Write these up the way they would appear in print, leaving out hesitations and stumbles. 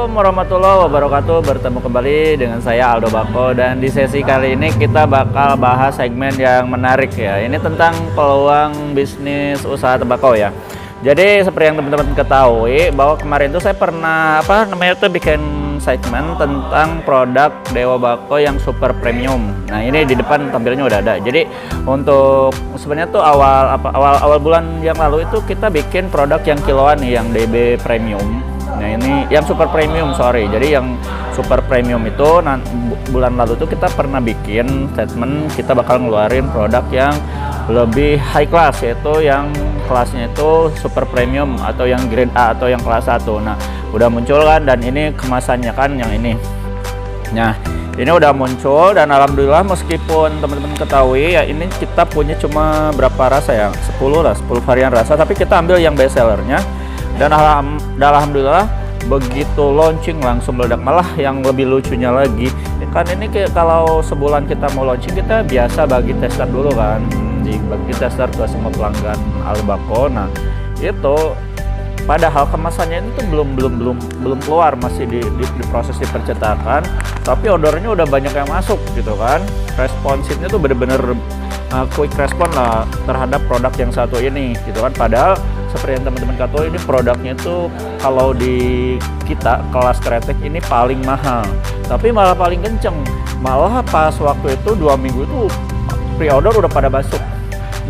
Assalamualaikum warahmatullahi wabarakatuh. Bertemu kembali dengan saya Aldo Bako, dan di sesi kali ini kita bakal bahas segmen yang menarik ya. Ini tentang peluang bisnis usaha tembakau ya. Jadi seperti yang teman-teman ketahui bahwa kemarin tuh saya pernah bikin segmen tentang produk Dewa Bako yang super premium. Nah, ini di depan tampilnya udah ada. Jadi untuk sebenarnya tuh awal bulan yang lalu itu kita bikin produk yang kiloan nih, yang DB premium. Nah, ini yang super premium, sorry. Jadi yang super premium itu bulan lalu tuh kita pernah bikin statement kita bakal ngeluarin produk yang lebih high class, yaitu yang kelasnya itu super premium atau yang grade A atau yang kelas 1. Nah, udah muncul kan, dan ini kemasannya kan yang ini. Nah, ini udah muncul, dan alhamdulillah meskipun teman-teman ketahui ya, ini kita punya cuma berapa rasa ya, 10 varian rasa, tapi kita ambil yang best sellernya. Dan alhamdulillah begitu launching langsung meledak. Malah yang lebih lucunya lagi kan, ini kalau sebulan kita mau launching, kita biasa bagi tester dulu kan, bagi tester ke semua pelanggan Aldo Bako. Nah, itu padahal kemasannya itu belum keluar, masih di proses dipercetakan, tapi ordernya udah banyak yang masuk gitu kan. Responsifnya tuh bener-bener quick respon lah terhadap produk yang satu ini gitu kan. Padahal seperti yang teman-teman ketahui, ini produknya itu kalau di kita kelas kretek ini paling mahal, tapi malah paling kenceng. Malah pas waktu itu 2 minggu itu pre-order udah pada masuk.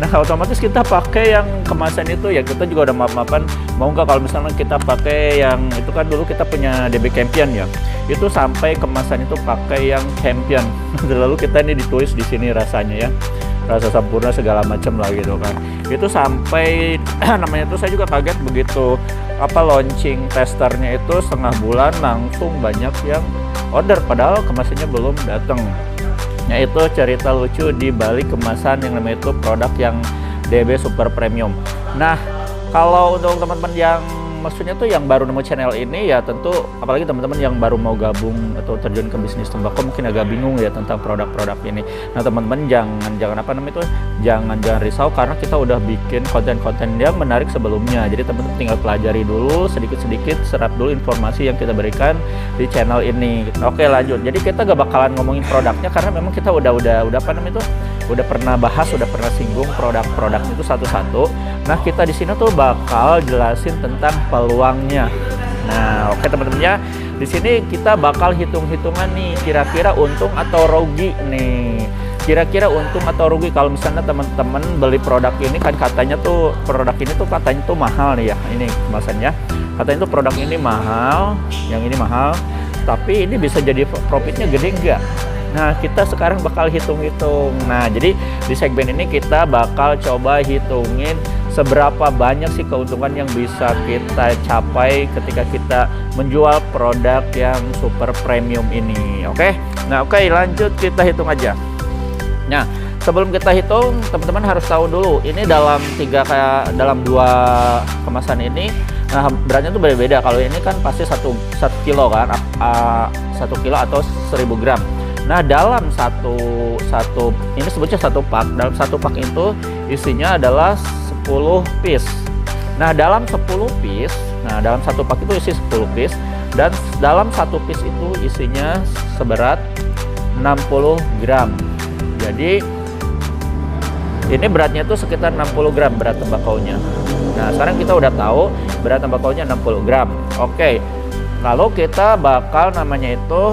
Nah, otomatis kita pakai yang kemasan itu ya, kita juga udah maaf-maafan, mau nggak kalau misalnya kita pakai yang itu kan, dulu kita punya DB Champion ya, itu sampai kemasan itu pakai yang Champion. Lalu kita ini ditulis di sini rasanya ya, rasa sempurna segala macam lah gitu kan. Itu sampai namanya itu saya juga kaget begitu launching testernya itu setengah bulan langsung banyak yang order, padahal kemasannya belum datang. Nah, itu cerita lucu di balik kemasan yang namanya itu produk yang DB Super Premium. Nah, kalau untuk teman-teman yang maksudnya tuh yang baru nemu channel ini ya, tentu apalagi teman-teman yang baru mau gabung atau terjun ke bisnis tembakau mungkin agak bingung ya tentang produk-produk ini. Nah, teman-teman jangan risau, karena kita udah bikin konten-konten yang menarik sebelumnya. Jadi teman-teman tinggal pelajari dulu sedikit-sedikit, serap dulu informasi yang kita berikan di channel ini. Oke, lanjut. Jadi kita gak bakalan ngomongin produknya, karena memang kita udah pernah bahas, udah pernah singgung produk-produk itu satu-satu. Nah, kita di sini tuh bakal jelasin tentang peluangnya. Nah, oke teman-teman ya. Di sini kita bakal hitung-hitungan nih, kira-kira untung atau rugi nih. Kira-kira untung atau rugi kalau misalnya teman-teman beli produk ini kan, katanya tuh produk ini tuh katanya tuh mahal nih ya. Ini kemasannya. Katanya tuh produk ini mahal, yang ini mahal, tapi ini bisa jadi profitnya gede enggak? Nah, kita sekarang bakal hitung-hitung. Nah, jadi di segmen ini kita bakal coba hitungin seberapa banyak sih keuntungan yang bisa kita capai ketika kita menjual produk yang super premium ini. Oke? Nah, oke, lanjut kita hitung aja. Nah, sebelum kita hitung, teman-teman harus tahu dulu ini dalam 2 kemasan ini. Nah, beratnya tuh beda-beda. Kalau ini kan pasti 1 kilo kan, 1 kilo atau 1000 gram. Nah, dalam satu ini sebutnya 1 pak. Dalam 1 pak itu isinya adalah 10 piece. Nah, dalam 10 piece, dalam 1 pak itu isi 10 piece, dan dalam 1 piece itu isinya seberat 60 gram. Jadi ini beratnya itu sekitar 60 gram berat tembakaunya. Nah, sekarang kita udah tahu berat tembakaunya 60 gram. Oke. Kalau kita bakal namanya itu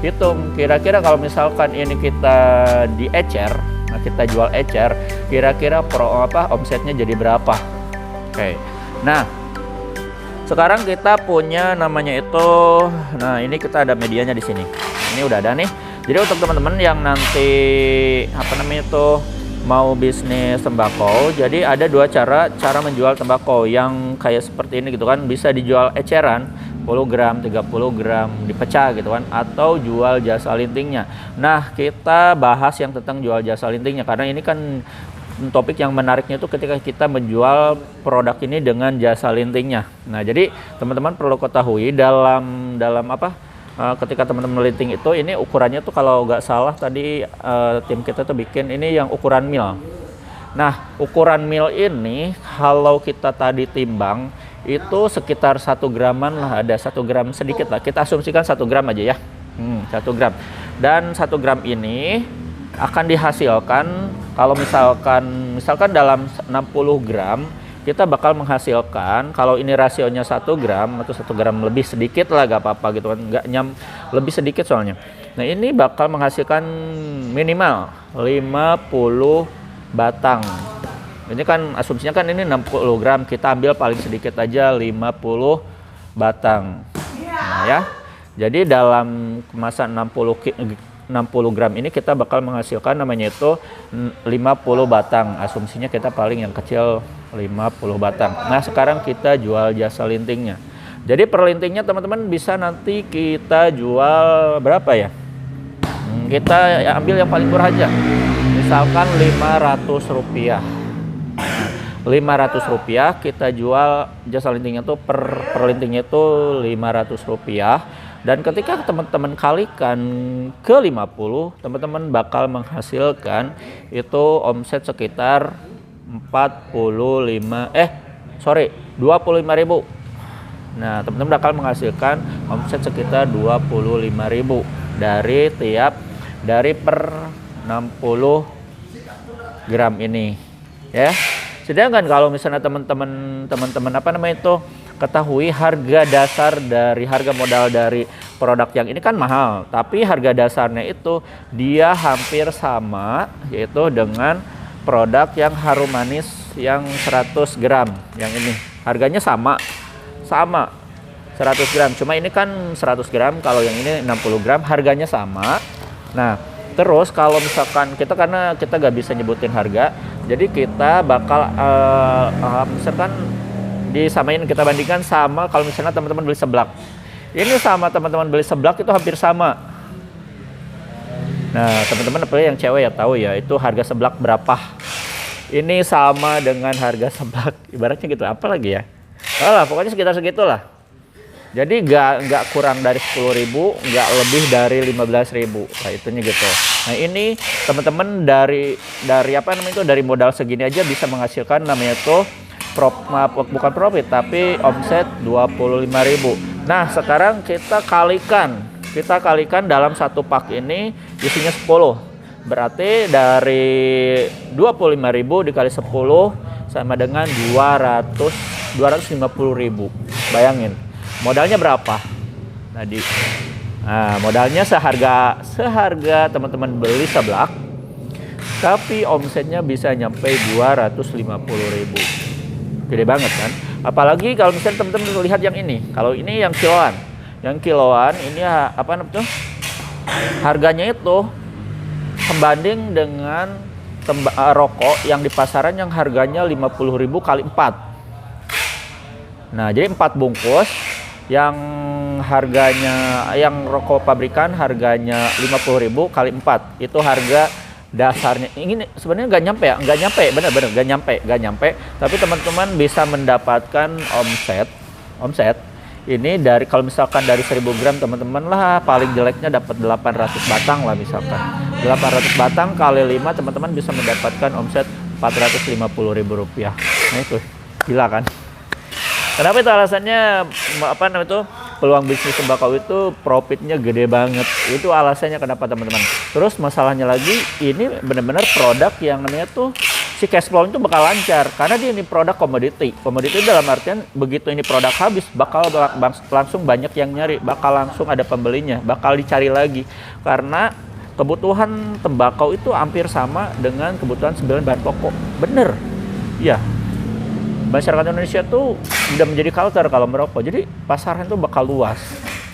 hitung, kira-kira kalau misalkan ini kita diecer, nah kita jual ecer, kira-kira omsetnya jadi berapa. Oke. Nah, sekarang kita punya namanya itu, nah ini kita ada medianya di sini. Ini udah ada nih. Jadi untuk teman-teman yang nanti mau bisnis tembakau, jadi ada 2 cara menjual tembakau yang kayak seperti ini gitu kan. Bisa dijual eceran 10 gram, 30 gram dipecah gitu kan, atau jual jasa lintingnya. Nah, kita bahas yang tentang jual jasa lintingnya, karena ini kan topik yang menariknya itu ketika kita menjual produk ini dengan jasa lintingnya. Nah, jadi teman-teman perlu ketahui dalam ketika teman-teman linting itu, ini ukurannya tuh kalau nggak salah tadi tim kita tuh bikin ini yang ukuran mil. Nah, ukuran mil ini kalau kita tadi timbang itu sekitar 1 graman lah, ada 1 gram sedikit lah. Kita asumsikan 1 gram aja ya. 1 gram. Dan 1 gram ini akan dihasilkan kalau misalkan dalam 60 gram kita bakal menghasilkan, kalau ini rasionya 1 gram atau 1 gram lebih sedikit lah, gak apa-apa gitu kan, lebih sedikit soalnya. Nah ini bakal menghasilkan minimal 50 batang. Ini kan asumsinya kan ini 60 gram, kita ambil paling sedikit aja 50 batang. Nah ya, jadi dalam kemasan 60 gram ini kita bakal menghasilkan namanya itu 50 batang. Asumsinya kita paling yang kecil 50 batang. Nah sekarang kita jual jasa lintingnya. Jadi per lintingnya teman-teman bisa nanti kita jual berapa ya? Kita ambil yang paling murah aja. Misalkan Rp500. 500 rupiah kita jual jasa lintingnya tuh per lintingnya itu Rp500. Dan ketika teman-teman kalikan ke 50, teman-teman bakal menghasilkan itu omset sekitar 25.000. Nah, teman-teman bakal menghasilkan omset sekitar 25.000 dari per 60 gram ini ya. Sedangkan kalau misalnya teman-teman apa namanya itu ketahui harga dasar dari harga modal dari produk yang ini kan mahal, tapi harga dasarnya itu dia hampir sama yaitu dengan produk yang harum manis yang 100 gram yang ini. Harganya sama 100 gram, cuma ini kan 100 gram, kalau yang ini 60 gram harganya sama. Nah terus kalau misalkan karena kita gak bisa nyebutin harga, jadi kita bakal misalkan disamain, kita bandingkan sama kalau misalnya teman-teman beli seblak. Ini sama teman-teman beli seblak itu hampir sama. Nah teman-teman yang cewek ya tahu ya itu harga seblak berapa. Ini sama dengan harga seblak, ibaratnya gitu, apa lagi ya? Pokoknya sekitar segitulah. Jadi nggak kurang dari 10.000, nggak lebih dari 15.000. Nah itunya gitu. Nah ini teman-teman dari apa namanya itu dari modal segini aja bisa menghasilkan namanya itu bukan profit tapi omset 25.000. Nah sekarang kita kalikan dalam satu pak ini isinya 10. Berarti dari 25.000 dikali 10 sama dengan 250.000. Bayangin. Modalnya berapa? Nah, modalnya seharga teman-teman beli seblak, tapi omsetnya bisa nyampe 250.000. Gede banget kan? Apalagi kalau misalnya teman-teman lihat yang ini. Kalau ini yang kiloan. Yang kiloan ini apa namanya? Harganya itu sebanding dengan rokok yang di pasaran yang harganya 50.000 kali 4. Nah, jadi 4 bungkus yang harganya yang rokok pabrikan harganya 50.000 kali 4 itu harga dasarnya. Ini sebenarnya nggak nyampe, bener-bener nggak nyampe. Tapi teman-teman bisa mendapatkan omset ini dari kalau misalkan dari 1.000 gram teman-teman lah paling jeleknya dapat 800 batang lah misalkan. 800 batang kali 5 teman-teman bisa mendapatkan omset Rp450.000. Nah itu gila kan? Kenapa itu alasannya apa namanya itu peluang bisnis tembakau itu profitnya gede banget. Itu alasannya kenapa teman-teman. Terus masalahnya lagi ini benar-benar produk yang namanya tuh si cash flow itu bakal lancar karena dia ini produk komoditi. Komoditi dalam artian begitu ini produk habis bakal langsung banyak yang nyari, bakal langsung ada pembelinya, bakal dicari lagi karena kebutuhan tembakau itu hampir sama dengan kebutuhan 9 bahan pokok. Bener. Ya. Masyarakat Indonesia tuh udah menjadi culture kalau merokok. Jadi pasaran tuh bakal luas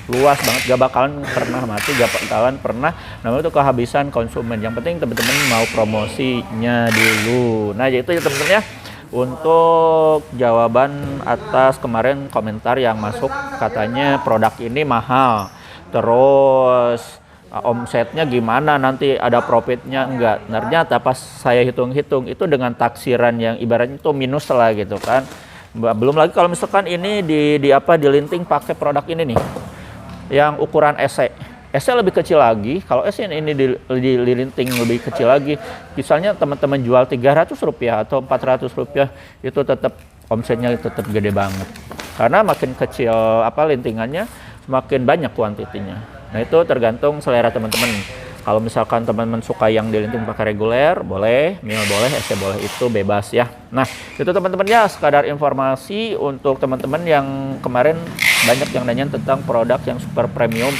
banget, gak bakalan pernah mati, gak bakalan pernah namanya itu kehabisan konsumen. Yang penting teman-teman mau promosinya dulu. Nah itu ya teman-teman ya untuk jawaban atas kemarin komentar yang masuk katanya produk ini mahal, terus omsetnya gimana, nanti ada profitnya enggak. Ternyata pas saya hitung-hitung itu dengan taksiran yang ibaratnya itu minus lah gitu kan. Belum lagi kalau misalkan ini di linting pakai produk ini nih yang ukuran SE lebih kecil lagi. Kalau SE ini di linting lebih kecil lagi, misalnya teman-teman jual Rp300 atau Rp400 itu tetap omsetnya tetap gede banget. Karena makin kecil lintingannya, makin banyak kuantitinya. Nah itu tergantung selera teman-teman. Kalau misalkan teman-teman suka yang dilinting pakai reguler, boleh, mil boleh, SC boleh, itu bebas ya. Nah, itu teman-teman ya, sekadar informasi untuk teman-teman yang kemarin banyak yang nanya tentang produk yang super premium.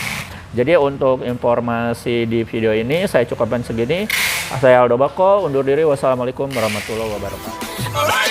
Jadi untuk informasi di video ini saya cukupkan segini. Saya Aldo Bako, undur diri. Wassalamualaikum warahmatullahi wabarakatuh.